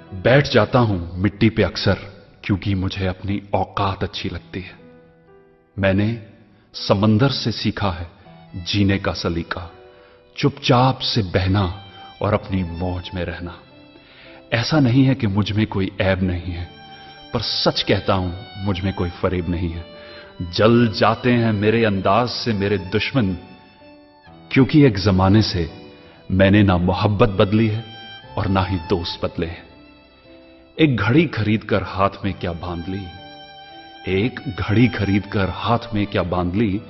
बैठ जाता हूं मिट्टी पे अक्सर क्योंकि मुझे अपनी औकात अच्छी लगती है। मैंने समंदर से सीखा है जीने का सलीका, चुपचाप से बहना और अपनी मौज में रहना। ऐसा नहीं है कि मुझ में कोई ऐब नहीं है, पर सच कहता हूं मुझ में कोई फरेब नहीं है। जल जाते हैं मेरे अंदाज से मेरे दुश्मन, क्योंकि एक जमाने से मैंने ना मोहब्बत बदली है और ना ही दोस्त बदले हैं। एक घड़ी खरीद कर हाथ में क्या बांध ली, एक घड़ी खरीद कर हाथ में क्या बांध ली,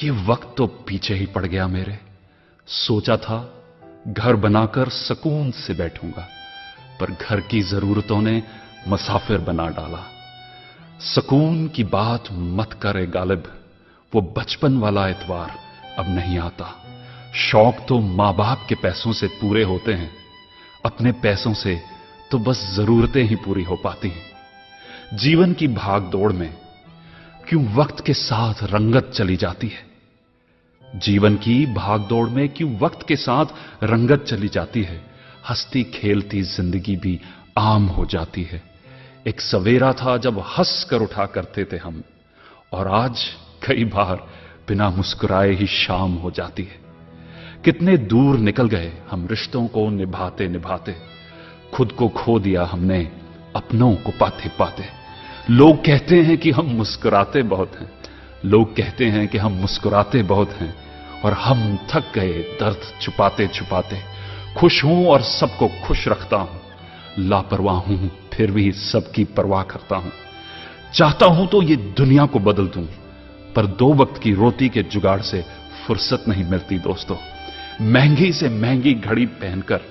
ये वक्त तो पीछे ही पड़ गया मेरे। सोचा था घर बनाकर सुकून से बैठूंगा, पर घर की जरूरतों ने मुसाफिर बना डाला। सुकून की बात मत करे गालिब, वो बचपन वाला एतवार अब नहीं आता। शौक तो मां बाप के पैसों से पूरे होते हैं, अपने पैसों से तो बस जरूरतें ही पूरी हो पाती हैं। जीवन की भाग दौड़ में क्यों वक्त के साथ रंगत चली जाती है, जीवन की भाग दौड़ में क्यों वक्त के साथ रंगत चली जाती है। हंसती खेलती जिंदगी भी आम हो जाती है। एक सवेरा था जब हंस कर उठा करते थे हम, और आज कई बार बिना मुस्कुराए ही शाम हो जाती है। कितने दूर निकल गए हम रिश्तों को निभाते निभाते, खुद को खो दिया हमने अपनों को पाते पाते। लोग कहते हैं कि हम मुस्कुराते बहुत हैं, लोग कहते हैं कि हम मुस्कुराते बहुत हैं, और हम थक गए दर्द छुपाते छुपाते। खुश हूं और सबको खुश रखता हूं, लापरवाह हूं फिर भी सबकी परवाह करता हूं। चाहता हूं तो ये दुनिया को बदल दूं, पर दो वक्त की रोटी के जुगाड़ से फुर्सत नहीं मिलती दोस्तों। महंगी से महंगी घड़ी पहनकर,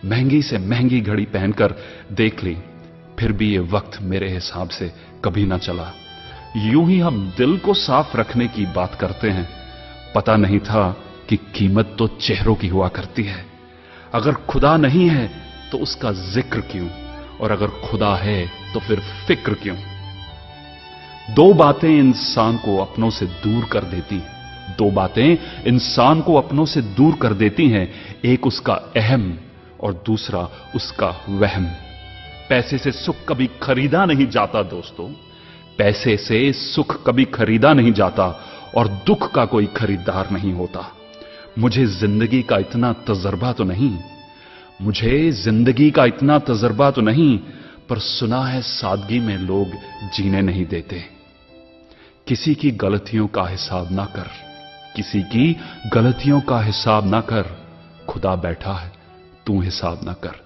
महंगी से महंगी घड़ी पहनकर देख ली, फिर भी ये वक्त मेरे हिसाब से कभी ना चला। यूं ही हम दिल को साफ रखने की बात करते हैं, पता नहीं था कि कीमत तो चेहरों की हुआ करती है। अगर खुदा नहीं है तो उसका जिक्र क्यों, और अगर खुदा है तो फिर फिक्र क्यों। दो बातें इंसान को अपनों से दूर कर देती हैं, दो बातें इंसान को अपनों से दूर कर देती हैं, एक उसका अहम और दूसरा उसका वहम। पैसे से सुख कभी खरीदा नहीं जाता दोस्तों, पैसे से सुख कभी खरीदा नहीं जाता, और दुख का कोई खरीदार नहीं होता। मुझे जिंदगी का इतना तजर्बा तो नहीं, मुझे जिंदगी का इतना तजर्बा तो नहीं, पर सुना है सादगी में लोग जीने नहीं देते। किसी की गलतियों का हिसाब ना कर, किसी की गलतियों का हिसाब ना कर, खुदा बैठा है तू हिसाब ना कर।